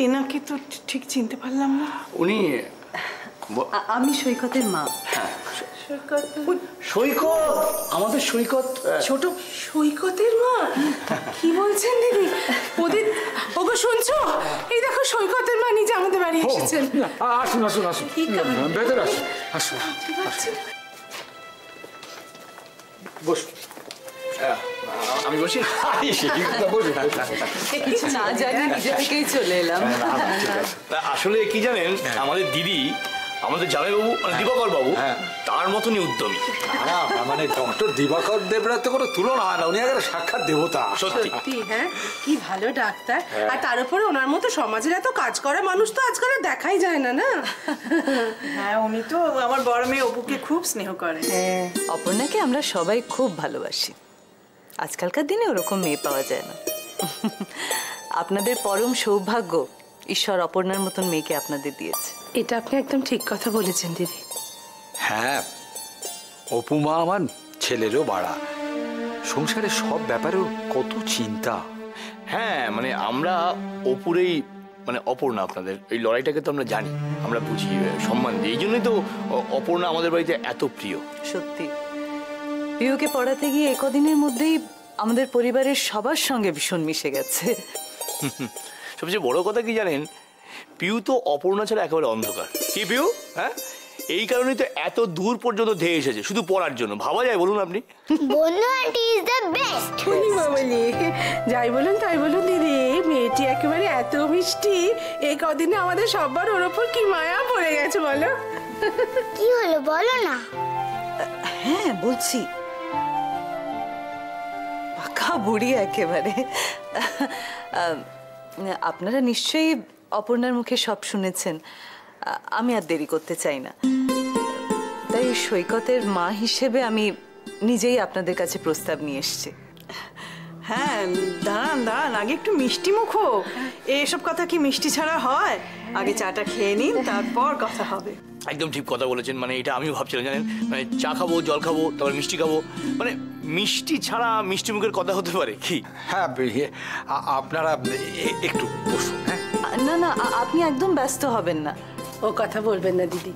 এনাকে তো ঠিক চিনতে পারলাম না। উনি আমি সৈকতের মা। সৈকত? সৈকত, আমাদের সৈকত। ছোট সৈকতের মা? কি বলছেন দিদি? ওদের ওগো শুনছো? এই দেখো সৈকতের মা নিজে আমাদের বাড়ি এসেছেন। আসুন আসুন আসুন, ভেতরে আসুন। আসুন বসুন। আমি বসি? কিছু না জানি নিজে থেকেই চলে এলাম। আসলে কি জানেন, আমাদের দিদি, আমাদের জামাইবাবু মানে দিবাকর বাবু, তার মতনই উদ্যমী। মানে ডক্টর দিবাকর দেবরা তো কোনো তুলনা হয় না, উনি একটা সাক্ষাৎ দেবতা। সত্যি। হ্যাঁ, কি ভালো ডাক্তার। আর তার উপরে ওনার মতো সমাজের এত কাজ করা মানুষ তো আজকাল দেখাই যায় না। না হ্যাঁ, উনি তো আমার বড় মেয়ে অপুকে খুব স্নেহ করেন। হ্যাঁ, অপর্ণাকে আমরা সবাই খুব ভালোবাসি। আজকালকার দিনে ওরকম মেয়ে পাওয়া যায় না। আপনাদের পরম সৌভাগ্য, ঈশ্বর অপর্ণার মতন মেয়েকে আপনাদের দিয়েছে। এটা আপনি একদম ঠিক কথা বলেছেন দিদি। হ্যাঁ, অপু মা আমার ছেলেরও বাড়া, সংসারের সব ব্যাপারেও কত চিন্তা। হ্যাঁ, মানে আমরা অপুরেই মানে অপর্ণা, আপনাদের এই লড়াইটাকে তো আমরা জানি, আমরা বুঝি, সম্মান দিই। এই জন্যই তো অপর্ণা আমাদের বাড়িতে এত প্রিয়। সত্যি, পিউকে পড়াতে গিয়ে একদিনের মধ্যেই আমাদের পরিবারের সবার সঙ্গে ভীষণ মিশে গেছে। সবচেয়ে বড় কথা কি জানেন, পিউ তো অপর্ণা ছাড়া একেবারে অন্ধকার। কি পিউ? হ্যাঁ, এই কারণেই তো এত দূর পর্যন্ত ধেয়ে এসেছে শুধু পড়ার জন্য। ভাবা যায় বলুন আপনি? বন্ধু আন্টি ইজ দ্য বেস্ট। মামালি, যাই বলুন তাই বলুন দিদি, মেয়েটি একেবারে এত মিষ্টি, এই কদিনে আমাদের সবার ওর ওপর কি মায়া পড়ে গেছে বলো। কি হলো বলো না। হ্যাঁ বলছি, পাকা বুড়ি একেবারে। আপনারা নিশ্চয়ই অপর্ণার মুখে সব শুনেছেন, আমি আর দেরি করতে চাই না। তাই সৈকতের মা হিসেবে আমি নিজেই আপনাদের কাছে প্রস্তাব নিয়ে এসেছি। হ্যাঁ, দাঁড়ান দাঁড়ান, আগে একটু মিষ্টি মুখ হোক। এসব কথা কি মিষ্টি ছাড়া হয়? আগে চাটা খেয়ে নিন, তারপর কথা হবে। একদম ঠিক কথা বলেছেন, মানে এটা আমিও ভাবছিলাম জানেন, মানে চা খাবো, জল খাবো, তারপর মিষ্টি খাবো, মানে মিষ্টি ছাড়া মিষ্টি মুখের কথা হতে পারে কি? হ্যাঁ, আপনারা একটু বসুন। না না, আপনি একদম ব্যস্ত হবেন না। ও কথা বলবেন না দিদি,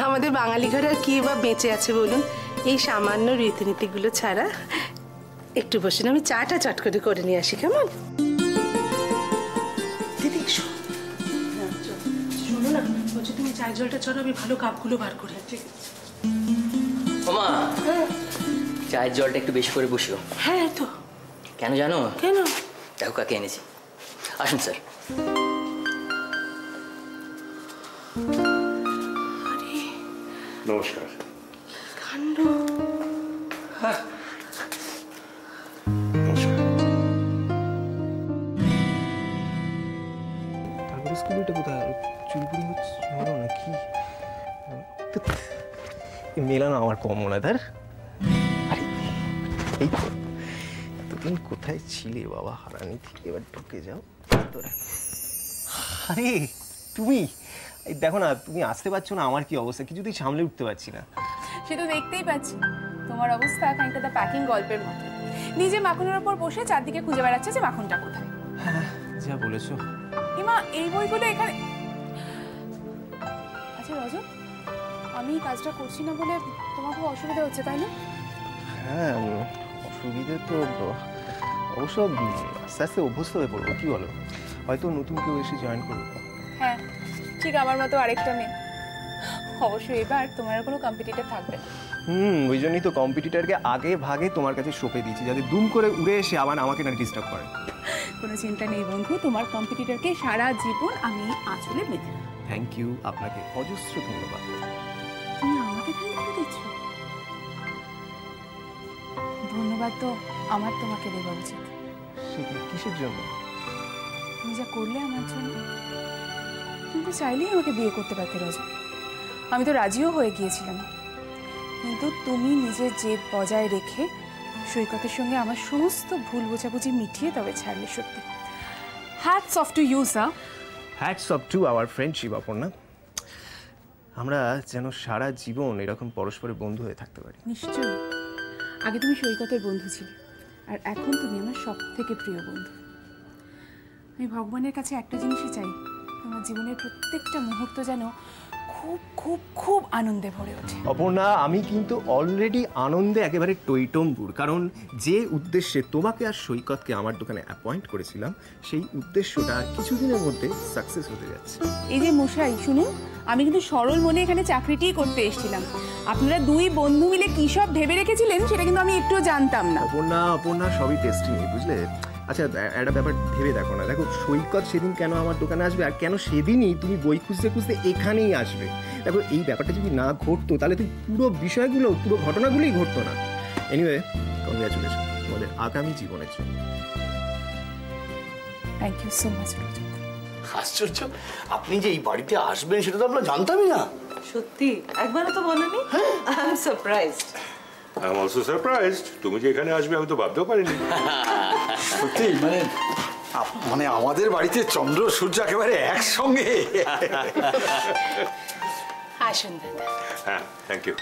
আমাদের বাঙালি ঘরে আর কি বা বেঁচে আছে বলুন এই সামান্য রীতিনীতিগুলো ছাড়া। একটু বসুন, আমি চাটা চট করে নিয়ে আসি, কেমন? দিদি শোনো না, বলছি তুমি চায়ের জলটা চলো, আমি ভালো কাপগুলো বার করে। ঠিক আছে ওমা, চায়ের জলটা একটু বেশি করে বসিও। হ্যাঁ তো। কেন জানো? কেন? দেখো কাকে এনেছি। আসুন স্যার। নমস্কার। কাণ্ড। তারপরে স্কুলটা কোথায়? চুলপুরি হচ্ছে নাকি? মেলানো আমার কম মনে হয়। আরে এই তো, এতদিন কোথায় ছিলে বাবা? হারানি থেকে এবার ঢুকে যাও তোরা। আরে তুমি দেখো না, তুমি আসতে পারছো না, আমার কি অবস্থা, কিছুতেই সামলে উঠতে পারছি না। সে তো দেখতেই পাচ্ছি, তোমার অবস্থা খানিকটা দ্য প্যাকিং গল্পের মতো। নিজে মাখনের ওপর বসে চারদিকে খুঁজে বেড়াচ্ছে যে মাখনটা কোথায়। হ্যাঁ, যা বলেছো। হিমা, এই বইগুলো এখানে। আচ্ছা রজত, আমি কাজটা করছি না বলে তোমার খুব অসুবিধা হচ্ছে তাই না? হ্যাঁ, অসুবিধে তো অবশ্য আস্তে আস্তে অভ্যস্ত হয়ে পড়বো, কি বলো? হয়তো নতুন কেউ এসে জয়েন করবো। হ্যাঁ, ঠিক আমার মতো আরেকটা মেয়ে। অবশ্যই এবার তোমার আর কোনো কম্পিটিটর থাকবে না। ওই জন্যই তো কম্পিটিটরকে আগে ভাগে তোমার কাছে সঁপে দিয়েছি, যাতে দুম করে উড়ে এসে আবার আমাকে না ডিস্টার্ব করে। কোনো চিন্তা নেই বন্ধু, তোমার কম্পিটিটরকে সারা জীবন আমি আঁচলে বেঁধে রাখবো। থ্যাংক ইউ, আপনাকে অজস্র ধন্যবাদ। তুমি আমাকে ধন্যবাদ দিচ্ছ? ধন্যবাদ তো আমার তোমাকে দেওয়া উচিত। কিসের জন্য? তুমি যা করলে আমার জন্য। তুমি তো চাইলেই আমাকে বিয়ে করতে পারতে রজত, আমি তো রাজিও হয়ে গিয়েছিলাম, কিন্তু তুমি নিজের জেদ বজায় রেখে সৈকতের সঙ্গে আমার সমস্ত ভুল বোঝাবুঝি মিটিয়ে তবে ছাড়লে। সত্যি hats off to you sir. Hats off to our friendship Aparna. আমরা যেন সারা জীবন এরকম পরস্পরের বন্ধু হয়ে থাকতে পারি। নিশ্চয়ই। আগে তুমি সৈকতের বন্ধু ছিলে, আর এখন তুমি আমার সব থেকে প্রিয় বন্ধু। আমি ভগবানের কাছে একটা জিনিসই চাই, তোমার জীবনের প্রত্যেকটা মুহূর্ত যেন খুব খুব খুব আনন্দে ভরে ওঠে। অপর্ণা, আমি কিন্তু অলরেডি আনন্দে একেবারে টইটম্বুর, কারণ যে উদ্দেশ্যে তোমাকে আর সৈকতকে আমার দোকানে অ্যাপয়েন্ট করেছিলাম সেই উদ্দেশ্যটা কিছুদিনের মধ্যে সাকসেস হতে যাচ্ছে। এই যে মশাই শুনুন, আমি কিন্তু সরল মনে এখানে চাকরিটিই করতে এসেছিলাম। আপনারা দুই বন্ধু মিলে কী সব ভেবে রেখেছিলেন সেটা কিন্তু আমি একটুও জানতাম না। অপর্ণা সবই টেস্টিং, বুঝলে? আচ্ছা, একটা ব্যাপার ভেবে দেখো না, দেখো সৈকত সেদিন কেন আমার দোকানে আসবে, আর কেন সেদিনই তুমি বই খুঁজতে খুঁজতে এখানেই আসবে? দেখো, এই ব্যাপারটা যদি না ঘটতো তাহলে তুই পুরো বিষয়গুলো, পুরো ঘটনাগুলোই ঘটতো না। এনিওয়ে, কংগ্রাচুলেশন তোমাদের আগামী জীবনের জন্য। Thank you so much. আশ্চর্য, আপনি যে এই বাড়িতে আসবেন সেটা তো আমরা জানতামই না। সত্যি একবারও তো বলনি। I am surprised. I am also surprised. তুমি যে এখানে আসবে আমি তো ভাবতেও পারিনি। সত্যি মানে আমাদের বাড়িতে চন্দ্র সূর্য একেবারে একসঙ্গে। আসুন দাদা। হ্যাঁ, থ্যাংক ইউ।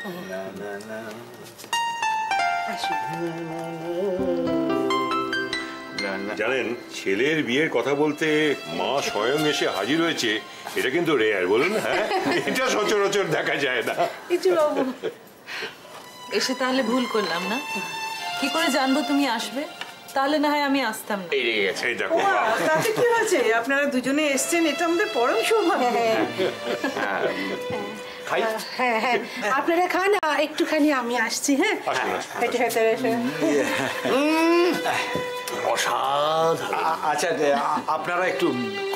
জানেন, ছেলের বিয়ের কথা বলতে মা স্বয়ং এসে হাজির হয়েছে, এটা কিন্তু রেয়ার, বলুন। হ্যাঁ, এটা সচরাচর দেখা যায় না। এসে তাহলে ভুল করলাম না? কি করে জানবো তুমি আসবে? তাহলে না হয় আমি আসতাম না। এই দেখো, তাতে কি হয়েছে? আপনারা দুজনে এসছেন, এটা আমাদের পরম সৌভাগ্য। হ্যাঁ হ্যাঁ, আপনারা খান, একটুখানি আমি আসছি। হ্যাঁ, একটু ভেতরে এসে। আচ্ছা, আপনারা একটু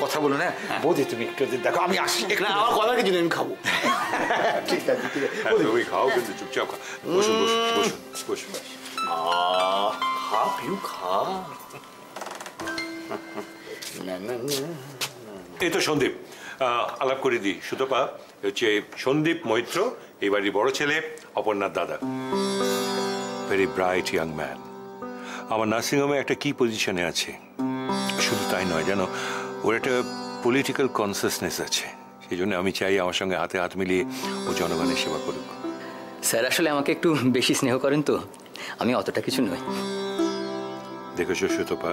কথা বলুন। হ্যাঁ বৌদি, তুমি একটু দেখো, আমি আসি। আমার কথা কিছু আমি খাবো। ঠিক আছে, ঠিক আছে। তুমি খাও, কিন্তু চুপচাপ খাও। বসুন বসুন বসুন বসুন। খা পিউ, খা। এই তো সন্দীপ, আলাপ করে দিই। সুতপা হচ্ছে সন্দীপ মৈত্র, এই বাড়ির বড় ছেলে, অপর্ণার দাদা। Very bright young man. আমার নার্সিংহোমে একটা কি পজিশনে আছে। শুধু তাই নয়, জানো, ওর একটা পলিটিক্যাল কনসিয়াসনেস আছে। সেই জন্য আমি চাই আমার সঙ্গে হাতে হাত মিলিয়ে ও জনগণের সেবা করুক। স্যার আসলে আমাকে একটু বেশি স্নেহ করেন তো, আমি অতটা কিছু নই। দেখেছো সুতপা,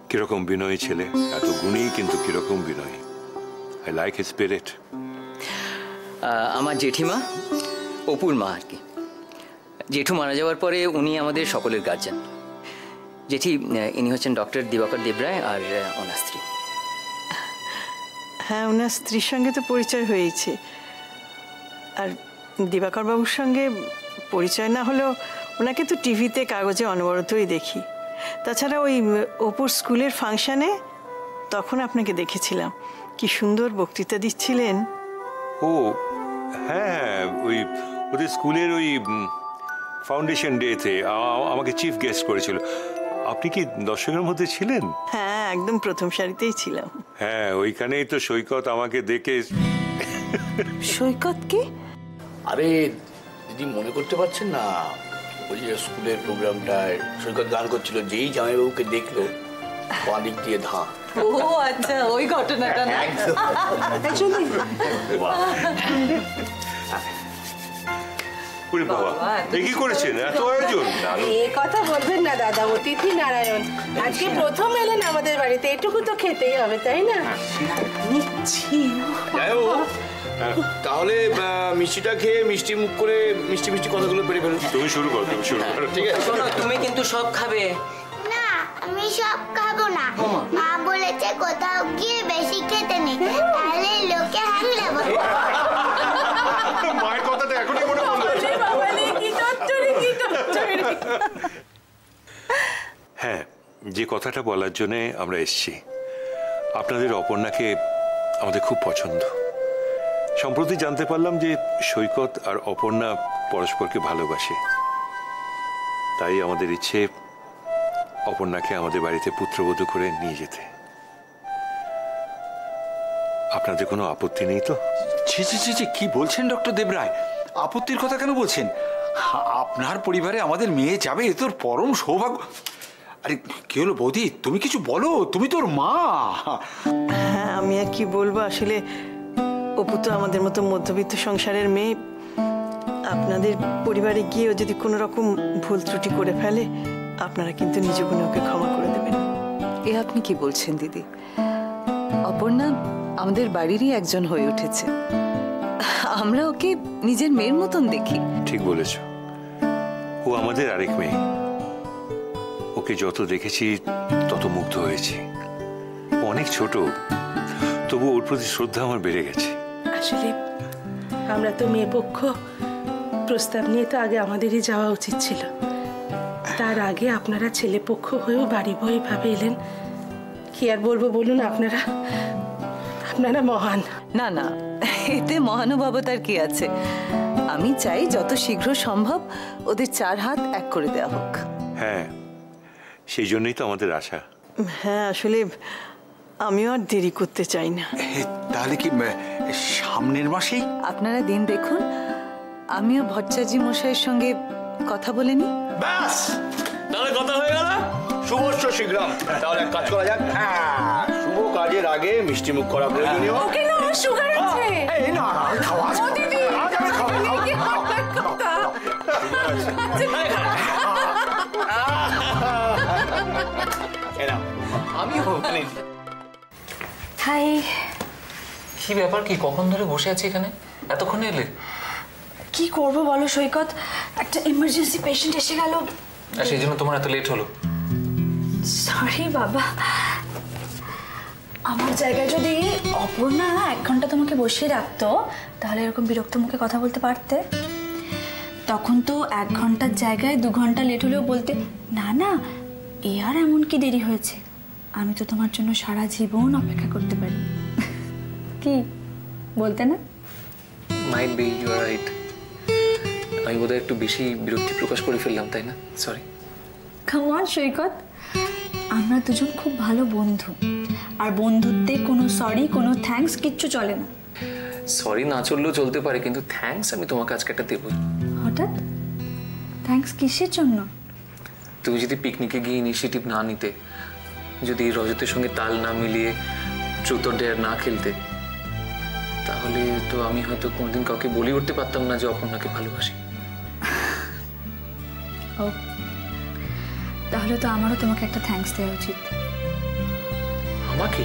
কিরকম বিনয়ী ছেলে, এত গুণী কিন্তু কিরকম বিনয়ী। I like his spirit. আমার জেঠিমা, অপুর মা আর কি। জেঠু মারা যাওয়ার পরে উনি আমাদের সকলের গার্জেন। জেঠি, ইনি হচ্ছেন ডক্টর দিবাকর দেবরায় আর ওনার স্ত্রী। হ্যাঁ, ওনার স্ত্রীর সঙ্গে তো পরিচয় হয়েছে, আর দিবাকর বাবুর সঙ্গে পরিচয় না হলেও ওনাকে তো টিভিতে, কাগজে অনবরতই দেখি। তাছাড়া ওই অপুর স্কুলের ফাংশানে তখন আপনাকে দেখেছিলাম, কি সুন্দর বক্তৃতা দিচ্ছিলেন। ও হ্যাঁ, ওই ওদের স্কুলের ওই ফাউন্ডেশন ডেতে আমাকে চিফ গেস্ট করেছিল। আপনি কি দর্শকের মধ্যে ছিলেন? হ্যাঁ, একদম প্রথম সারিতেই ছিলাম। হ্যাঁ, ওইখানেই তো সৈকত আমাকে দেখে। সৈকত কি? আরে দিদি, মনে করতে পারছেন না? ওই যে স্কুলের প্রোগ্রামটায় সৈকত গান করছিল, যেই জামাইবাবুকে দেখলো বাঁ দিক দিয়ে ধা। ও আচ্ছা, ওই ঘটনাটা না? কি করেছেন এত আয়োজন? এ কথা বলবেন না দাদা, অতিথি নারায়ণ। আজকে প্রথম এলেন আমাদের বাড়িতে, এটুকু তো খেতেই হবে, তাই না? নিচ্ছি। তাহলে মিষ্টিটা খেয়ে মিষ্টি মুখ করে মিষ্টি মিষ্টি কথাগুলো পেরে ফেলুন। তুমি শুরু করো, তুমি শুরু করো। ঠিক আছে, শোনো, তুমি কিন্তু সব খাবে না, আমি সব খাবো না। মা বলেছে কোথাও গিয়ে বেশি খেতে নেই, তাহলে লোকে হাসলে বলে। মায়ের কথাটা এখনই মনে পড়লো। হ্যাঁ, যে কথাটা বলার জন্যে আমরা এসেছি, আপনাদের অপর্ণাকে আমাদের খুব পছন্দ। সম্প্রতি জানতে পারলাম যে সৈকত আর অপর্ণা পরস্পরকে ভালোবাসে। তাই আমাদের ইচ্ছে অপর্ণাকে আমাদের বাড়িতে পুত্রবধূ করে নিয়ে যেতে। আপনাদের কোনো আপত্তি নেই তো? ছি ছি ছি ছি, কি বলছেন ডক্টর দেবরায়? আপত্তির কথা কেন বলছেন? আপনার পরিবারে আমাদের মেয়ে যাবে, এ তোর পরম সৌভাগ্য। আরে কি হলো বৌদি, তুমি কিছু বলো, তুমি তোর মা। হ্যাঁ, আমি আর কি বলবো, আসলে অপু তো আমাদের মতো মধ্যবিত্ত সংসারের মেয়ে। আপনাদের পরিবারে গিয়েও যদি কোনো রকম ভুল ত্রুটি করে ফেলে, আপনারা কিন্তু নিজ গুণে ওকে ক্ষমা করে দেবেন। এ আপনি কি বলছেন দিদি? অপর্ণা আমাদের বাড়িরই একজন হয়ে উঠেছে। আমরা ওকে নিজের মেয়ের মতন দেখি। ঠিক বলেছ, ও আমাদের আরেক মেয়ে। ওকে যত দেখেছি তত মুগ্ধ হয়েছি। অনেক ছোট, তবু ওর প্রতি শ্রদ্ধা আমার বেড়ে গেছে। আসলে আমরা তো মেয়ে পক্ষ, প্রস্তাব নিয়ে তো আগে আমাদেরই যাওয়া উচিত ছিল। তার আগে আপনারা ছেলে পক্ষ হয়েও বাড়ি বই ভাবে এলেন। কি আর বলবো বলুন, আপনারা মহান। না না, এতে মহানুভবতার কি আছে? আমি চাই যত শীঘ্র সম্ভব ওদের 4 হাত এক করে দেওয়া হোক। হ্যাঁ, সেই জন্যই তো আমাদের আশা। হ্যাঁ, আসলে আমিও আর দেরি করতে চাই না। তাহলে কি সামনের মাসেই? আপনারা দিন দেখুন, আমিও ভট্টাচার্য মশাইয়ের সঙ্গে কথা বলে নি। ব্যাস, তাহলে কথা হয়ে গেল। শুভস্য শীঘ্রম। তাহলে এক কাজ করা যাক। হ্যাঁ, শুভ কাজের আগে মিষ্টি মুখ করা প্রয়োজনীয়। ওকে না, সুগার আছে। এই না, খাওয়া ও দিদি, কি ভালো কথা। হাই। কি ব্যাপার, কি কখন ধরে বসে আছি এখানে? এতক্ষণ এলে? কি করবো বলো সৈকত, একটা ইমার্জেন্সি পেশেন্ট এসে গেল। আর সেই জন্য তোমার এত লেট হলো? সরি বাবা, আমার জায়গায় যদি অপর্ণা 1 ঘন্টা তোমাকে বসিয়ে রাখতো তাহলে এরকম বিরক্ত মুখে কথা বলতে পারতে। তখন তো 1 ঘন্টার জায়গায় 2 ঘন্টা লেট হলেও বলতে, না না এ আর এমন কি দেরি হয়েছে, আমি তো তোমার জন্য সারা জীবন অপেক্ষা করতে পারি। কি বলতে না? Might be, you are right. আমি বোধহয় একটু বেশি বিরক্তি প্রকাশ করে ফেললাম, তাই না? সরি। কাম অন সৈকত, আমরা দুজন খুব ভালো বন্ধু, আর বন্ধুত্বে কোনো সরি কোনো থ্যাঙ্কস কিচ্ছু চলে না। সরি না চললেও চলতে পারে, কিন্তু থ্যাঙ্কস আমি তোমাকে আজকে একটা দেবই। হঠাৎ থ্যাঙ্কস কিসের জন্য? তুমি যদি পিকনিকে গিয়ে ইনিশিয়েটিভ না নিতে, যদি রজতের সঙ্গে তাল না মিলিয়ে ট্রুথ অর ডেয়ার না খেলতে, তাহলে তো আমি হয়তো কোনোদিন কাউকে বলে উঠতে পারতাম না যে অপর্ণাকে ভালোবাসি। ও, তাহলে তো আমারও তোমাকে একটা থ্যাঙ্কস দেওয়া উচিত। আমাকে?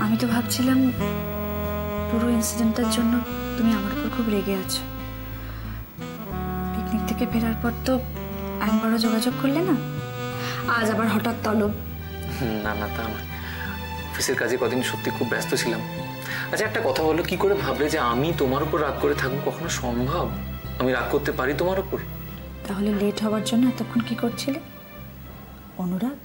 আমি তো ভাবছিলাম পুরো ইনসিডেন্টটার জন্য তুমি আমার উপর খুব রেগে আছো। পিকনিক থেকে ফেরার পর তো একবারও যোগাযোগ করলে না, আজ আবার হঠাৎ তলব। না না, তা নয়, অফিসের কাজে কদিন সত্যি খুব ব্যস্ত ছিলাম। আচ্ছা একটা কথা বলো, কি করে ভাবলে যে আমি তোমার উপর রাগ করে থাকবো? কখনো সম্ভব? আমি রাগ করতে পারি তোমার উপর? তাহলে লেট হওয়ার জন্য এতক্ষণ কি করছিলে? অনুরাগ?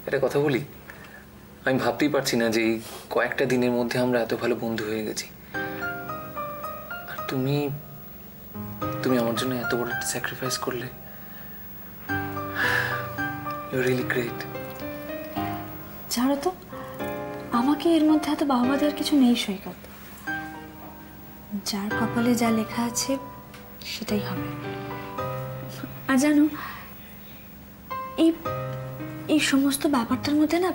একটা কথা বলি, আমি ভাবতেই পারছি না যে এই কয়েকটা দিনের মধ্যে আমরা এত ভালো বন্ধু হয়ে গেছি। আর তুমি আমার জন্য এত বড় একটা স্যাক্রিফাইস করলে। You really great. ছাড়ো তো, আমাকে এর মধ্যে এত বাহবা দেওয়ার কিছু নেই সৈকত। যার কপালে যা লেখা আছে সেটাই হবে। আর জানো, এই সমস্ত ব্যাপারটার মধ্যে না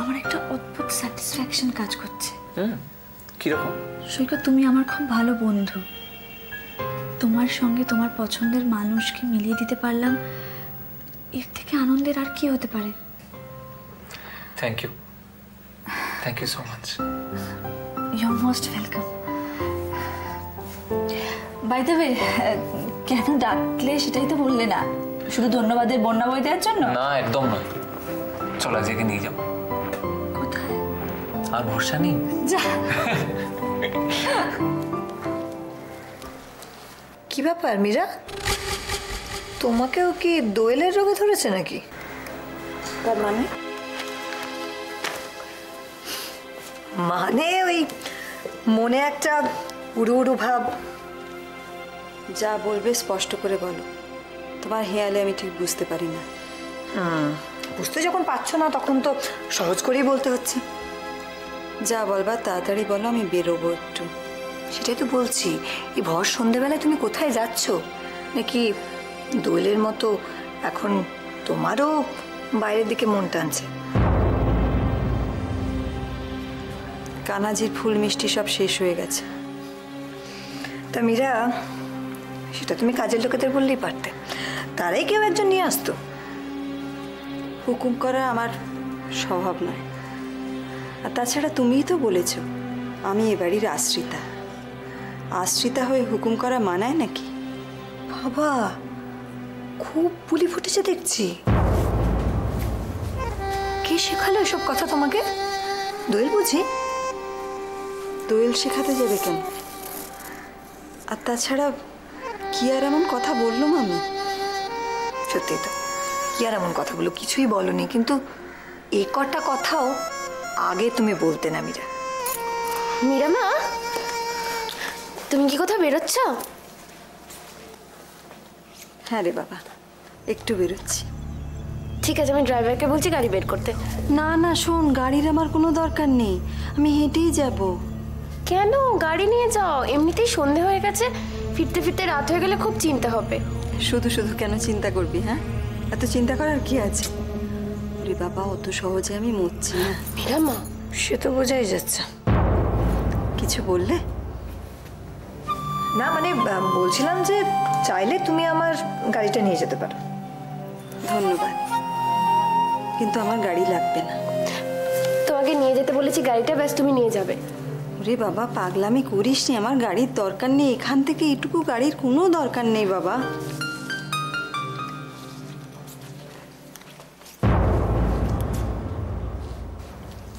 আমার একটা অদ্ভুত স্যাটিসফ্যাকশন কাজ করছে। কিরকম? সৈকত, তুমি আমার খুব ভালো বন্ধু। তোমার সঙ্গে তোমার পছন্দের মানুষকে মিলিয়ে দিতে পারলাম, এর থেকে আনন্দের আর কি হতে পারে? Thank you, thank you so much. You are most welcome. By the way, কেন ডাকলে সেটাই তো বললে না, শুধু ধন্যবাদের বন্যা বই দেওয়ার জন্য? না, একদম নয়। চল আজকে নিয়ে যাবো। কোথায়? আর ভরসা নেই। যা। কি ব্যাপার মীরা, তোমাকেও কি দোয়েলের রোগে ধরেছে নাকি? তার মানে? মানে ওই মনে একটা উড়ু উড়ু ভাব। যা বলবে স্পষ্ট করে বলো, তোমার হেয়ালে আমি ঠিক বুঝতে পারি না। বুঝতে যখন পারছো না তখন তো সহজ করেই বলতে হচ্ছে। যা বলবা তাড়াতাড়ি বলো, আমি বেরোবো একটু। সেটাই তো বলছি, এই ভর সন্ধেবেলায় তুমি কোথায় যাচ্ছ? নাকি দোয়েলের মতো এখন তোমারও বাইরের দিকে মন টানছে? কানাজির ফুল মিষ্টি সব শেষ হয়ে গেছে। তা মীরা, সেটা তুমি কাজের লোকেদের বললেই পারতে। তারাই কেউ একজন নিয়ে আসতো। হুকুম করা আমার স্বভাব নয়। আর তাছাড়া তুমিই তো বলেছ আমি এ বাড়ির আশ্রিতা। আশ্রিতা হয়ে হুকুম করা মানায় নাকি? বাবা, খুব বুলি ফুটেছে দেখছি। কে শেখালো এসব কথা তোমাকে? দোয়েল বুঝি? দোয়েল শেখাতে যাবে কেন? আর তাছাড়া কি আর এমন কথা বললাম আমি? সত্যি তো, কি আর এমন কথা বলো? কিছুই বলনি, কিন্তু এ কটা কথাও আগে তুমি বলতে না মীরা। মীরা মা, তুমি কি কোথাও বেরোচ্ছ? হ্যাঁ রে বাবা, একটু বেরোচ্ছি। ঠিক আছে, আমি ড্রাইভারকে বলছি গাড়ি বের করতে। না না শোন, গাড়ির আমার কোনো দরকার নেই, আমি হেঁটেই যাব। কেন? গাড়ি নিয়ে যাও, এমনিতেই সন্ধে হয়ে গেছে, ফিরতে ফিরতে রাত হয়ে গেলে খুব চিন্তা হবে। শুধু শুধু কেন চিন্তা করবি? হ্যাঁ, এত চিন্তা করার কি আছে? ওরে বাবা, অত সহজে আমি মরছি না। মীরা মা, সে তো বোঝাই যাচ্ছে। কিছু বললে? না মানে বলছিলাম যে চাইলে তুমি আমার গাড়িটা নিয়ে যেতে পারো। ধন্যবাদ, কিন্তু আমার গাড়ি লাগবে না। তোমাকে নিয়ে যেতে বলেছি গাড়িটা, ব্যাস তুমি নিয়ে যাবে। ওরে বাবা, পাগলামি করিস নি, আমার গাড়ির দরকার নেই। এখান থেকে এটুকু গাড়ির কোনো দরকার নেই বাবা।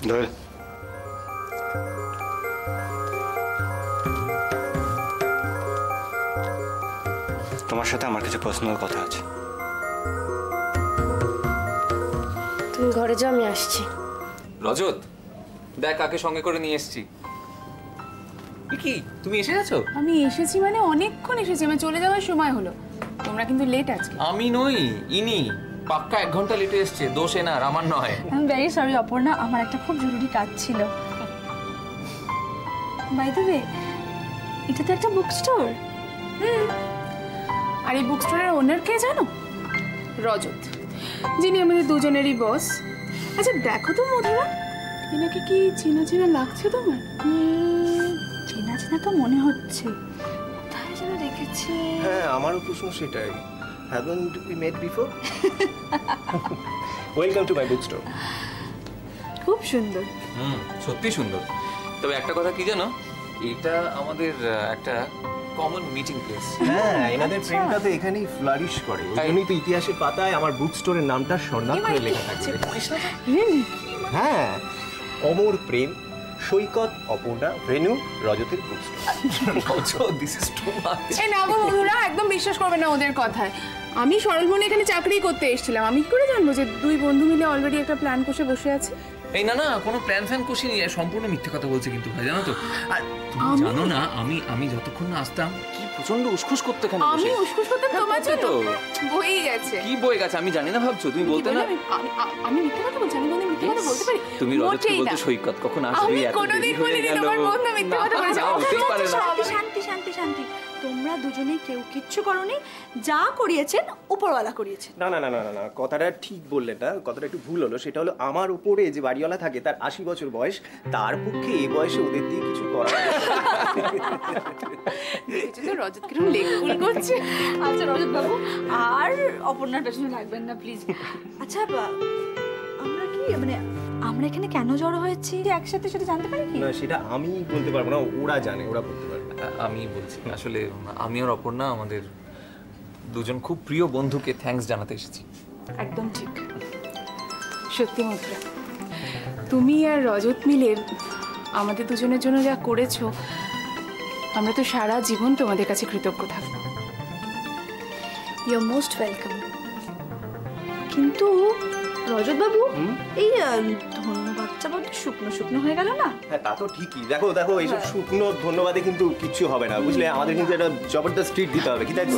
দোয়েল, তোমার সাথে আমার কিছু পার্সোনাল কথা আছে। তুমি ঘরে যাও, আমি আসছি। রজত, দেখ কাকে সঙ্গে করে নিয়ে এসেছি। কি তুমি এসে গেছো? আমি এসেছি মানে অনেকক্ষণ এসেছি, আমার চলে যাওয়ার সময় হলো। তোমরা কিন্তু লেট আজকে। আমি নই, ইনি পাক্কা 1 ঘন্টা লেটে এসছে। দোষ এনার, আমার নয়। I am very sorry Aparna, আমার একটা খুব জরুরি কাজ ছিল। বাই দ্য ওয়ে, এটা তো একটা বুক স্টোর। আর এই বুক স্টোরের ওনার কে জানো? রজত, যিনি আমাদের দুজনেরই বস। আচ্ছা দেখো তো মধুরা, এনাকে কি চেনা চেনা লাগছে তোমার? চেনা চেনা তো মনে হচ্ছে, কোথায় যেন দেখেছি। হ্যাঁ, আমারও প্রশ্ন সেটাই। Haven't we met before? Welcome to my bookstore. খুব সুন্দর। সত্যি সুন্দর। তবে একটা কথা কি জানো, এটা আমাদের একটা কমন মিটিং প্লেস। হ্যাঁ, এনাদের প্রেমটা তো এখানেই ফ্লারিশ করে। ওই জন্যই তো ইতিহাসের পাতায় আমার বুক স্টোরের নামটা স্বর্ণাক্ষরে লেখা থাকে। হ্যাঁ, অমর প্রেম, সৈকত, অপর্ণা, রেনু, রজতের book store. This is too much. এই না গো বন্ধুরা, একদম বিশ্বাস করবে না ওদের কথায়। আমি সরলমনে এখানে চাকরি করতে এসেছিলাম, আমি কি করে জানবো যে দুই বন্ধু মিলে অলরেডি একটা প্ল্যান কষে বসে আছে? এই না না, কোনো প্ল্যান ফ্যান কষিনি, সম্পূর্ণ মিথ্যে কথা বলছে কিন্তু ভাই, জানো তো? আর তুমি জানো না, আমি যতক্ষণ না আসতাম কি প্রচন্ড উসখুস করতে এখানে বসে। আমি উসখুস করতে তোমার জন্য বই গেছে। কি বই গেছে আমি জানি না, ভাবছো তুমি বলতে না? আমি মিথ্যে কথা বলছি? আমি কোনদিন মিথ্যে কথা বলতে পারি? তুমি রজতকে বলতে সৈকত কখন আসবে? আমি কোনোদিন বলিনি তোমার বন্ধু মিথ্যে কথা বলেছে। হতেই পারে না। শান্তি শান্তি শান্তি, তোমরা দুজনেই কেউ কিচ্ছু করোনি, যা করিয়েছেন উপরওয়ালা করিয়েছেন। না না না না না, কথাটা ঠিক বললেন না, কথাটা একটু ভুল হলো। সেটা হলো আমার উপরে যে বাড়িওয়ালা থাকে তার 80 বছর বয়স, তার পক্ষে এই বয়সে ওদের দিয়ে কিছু করা। রজত কিরকম লেগুল করছে। আচ্ছা রজত বাবু, আর অপর্ণার পেছনে লাগবেন না প্লিজ। আচ্ছা আমরা কি মানে আমরা এখানে কেন জড়ো হয়েছি একসাথে সেটা জানতে পারি কি? না, সেটা আমি বলতে পারবো না, ওরা জানে, ওরা বলতে পারবে। আমি বলছি, আসলে আমি আর অপর্ণা আমাদের দুজন খুব প্রিয় বন্ধুকে থ্যাঙ্কস জানাতে এসেছি। একদম ঠিক। সত্যি মধুরা, তুমি আর রজত মিলে আমাদের দুজনের জন্য যা করেছো, আমরা তো সারা জীবন তোমাদের কাছে কৃতজ্ঞ থাকবো। You are most welcome. কিন্তু রজত বাবু, এই ধন্যবাদটা বড্ড শুকনো শুকনো হয়ে গেল না? হ্যাঁ, তা তো ঠিকই। দেখো দেখো, এইসব শুকনো ধন্যবাদে কিন্তু কিচ্ছু হবে না, বুঝলে? আমাদের কিন্তু একটা জবরদস্ত ট্রিট দিতে হবে, কি তাই তো?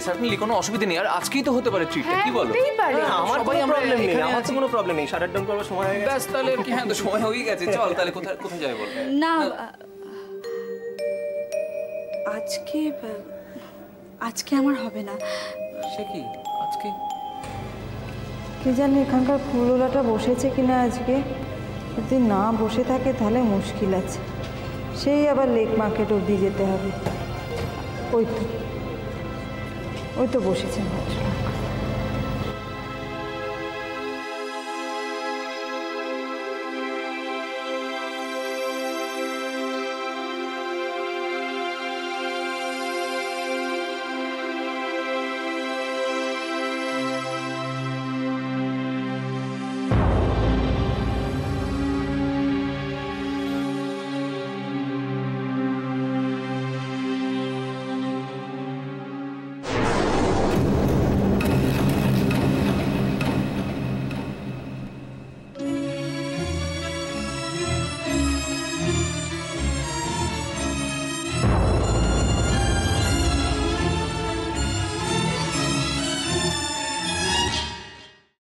সার্টেনলি, কোনো অসুবিধা নেই। আর আজকেই তো হতে পারে ট্রিটটা, কি বলো? আমার কোনো প্রবলেম নেই, আমার তো কোনো প্রবলেম নেই। শাটার ডাউন করার সময় হয়ে গেছে। ব্যাস, তাহলে কি? হ্যাঁ, তো সময় হয়ে গেছে। চল তাহলে কোথায় যাবে বল? না, আজকে আমার হবে না। সে কি আজকে? কে জানে এখানকার ফুলওয়ালাটা বসেছে কিনা আজকে। যদি না বসে থাকে তাহলে মুশকিল আছে। সেই আবার লেক মার্কেট অবধি যেতে হবে। ওই তো ওই তো বসেছেন ভদ্রলোক।